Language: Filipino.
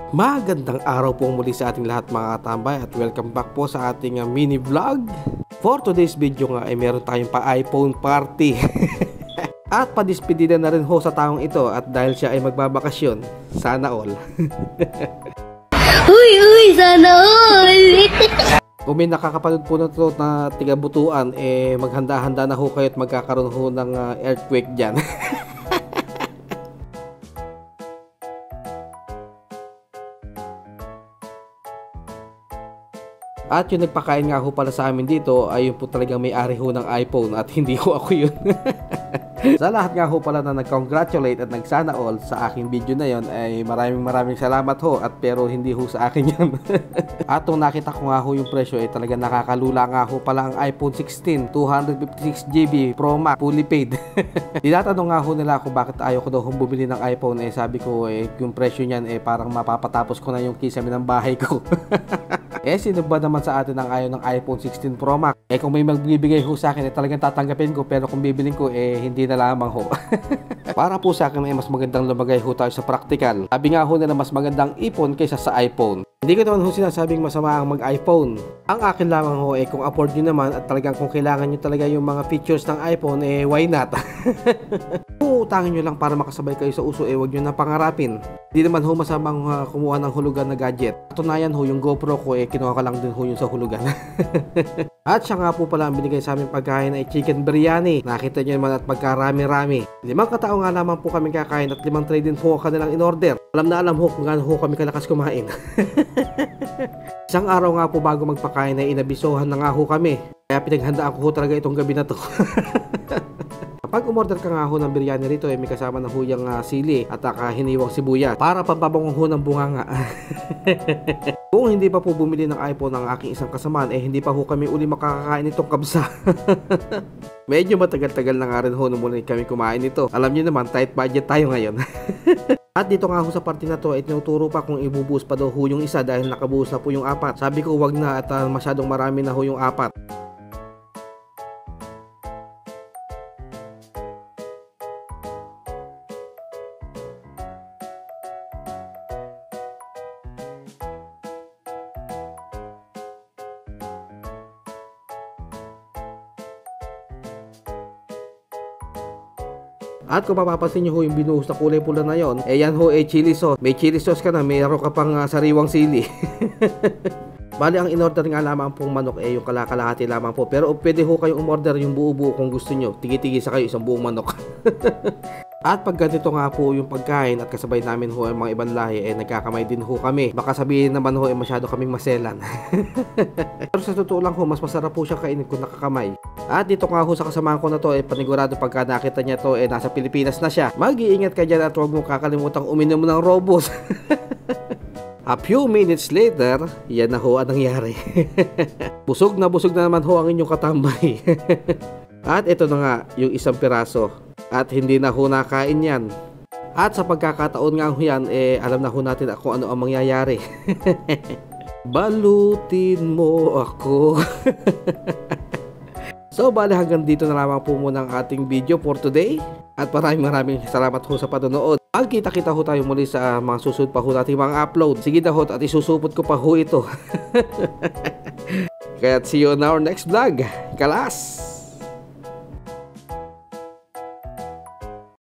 Magandang araw po muli sa ating lahat mga katambay at welcome back po sa ating mini vlog. For today's video nga ay meron tayong pa iPhone party. At padispedida na rin ho sa taong ito at dahil siya ay magbabakasyon, sana all. Uy, sana all! Kung may nakakapanood po na ito na tigabutuan, maghanda-handa na ho kayo at magkakaroon ho ng earthquake dyan. At yung nagpakain nga ho pala sa amin dito ay yung po talagang may-ari ho ng iPhone at hindi ho ako yun. Sa lahat nga ho pala na nag-congratulate at nagsana all sa aking video na yon ay maraming salamat ho at pero hindi ho sa akin yun. At nung nakita ko nga ho yung presyo ay talagang nakakalula nga ho pala ang iPhone 16 256GB Pro Max fully paid. Tinatanong nga ho nila ako bakit ayaw ko daw bumili ng iPhone, sabi ko yung presyo niyan parang mapapatapos ko na yung kisame ng bahay ko. Sino ba naman sa atin ang ayaw ng iPhone 16 Pro Max? Kung may magbibigay ho sa akin talagang tatanggapin ko, pero kung bibiling ko hindi na lamang ho. Para po sa akin mas magandang lumagay ho tayo sa practical. Sabi nga ho nila mas magandang ipon kaysa sa iPhone. Hindi ko naman ho sinasabing masama ang mag-iPhone. Ang akin lamang ho kung afford nyo naman at talagang kung kailangan nyo talaga yung mga features ng iPhone, why not? Utangin nyo lang para makasabay kayo sa uso, wag nyo na pangarapin. Hindi naman ho masamang kumuha ng hulugan na gadget. Katunayan ho yung GoPro ko kinuha ko lang din ho yung sa hulugan. At siya nga po pala ang binigay sa aming pagkain ay chicken biryani. Nakita nyo naman at magkarami-rami. 5 katao nga naman po kami kakain at 5 tray din po kanilang in-order. Alam na alam ho kung gaano ho kami kalakas kumain. Isang araw nga po bago magpakain ay inabisohan na nga ho kami. Kaya pinaghandaan ko ho talaga itong gabi na to. Pag umorder ka nga ho ng biryani rito may kasama na ho yung sili at hiniwang sibuyas para pampabangong ho ng bunganga. Kung hindi pa po bumili ng iPhone ng aking isang kasamaan hindi pa ho kami uli makakakain itong kabsa. Medyo matagal-tagal na nga rin ho nung muli kami kumain ito. Alam niyo naman tight budget tayo ngayon. At dito nga ho sa party na to tinuturo pa kung ibubuhos pa daw ho yung isa dahil nakabuhos na po yung 4. Sabi ko wag na at masyadong marami na ho yung 4. At kung mapapansin nyo ho yung binuhos na kulay pula na yon, yan ho chili sauce. May chili sauce ka na, mayroon ka pang sariwang sili. Bali ang in-order nga lamang pong manok yung kalakalahati lamang po. Pero pwede ho kayong umorder yung buo-buo kung gusto nyo. Tigi-tigi sa kayo isang buong manok. At pag ganito nga po yung pagkain at kasabay namin ho ang mga ibang lahi nagkakamay din ho kami. Baka sabihin naman ho masyado kaming maselan. Pero sa totoo lang ho mas masarap po siya kainin kung nakakamay. At dito nga ho sa kasamahan ko na to panigurado pagka nakita niya to nasa Pilipinas na siya. Mag-iingat ka dyan at huwag mo kakalimutang uminom ng Robos. A few minutes later, yan na ho ang nangyari. Busog na naman ho ang inyong katambay. At ito na nga yung isang piraso. At hindi na ho nakain yan. At sa pagkakataon nga ho yan, alam na ho natin kung ano ang mangyayari. Balutin mo ako. So bali hanggang dito na lamang po muna ang ating video for today. At maraming salamat ho sa panonood. Magkita-kita ho tayo muli sa mga susunod pa ho natin mga upload. Sige na ho at isusupot ko pa ho ito. Kaya see you on our next vlog. Kalas!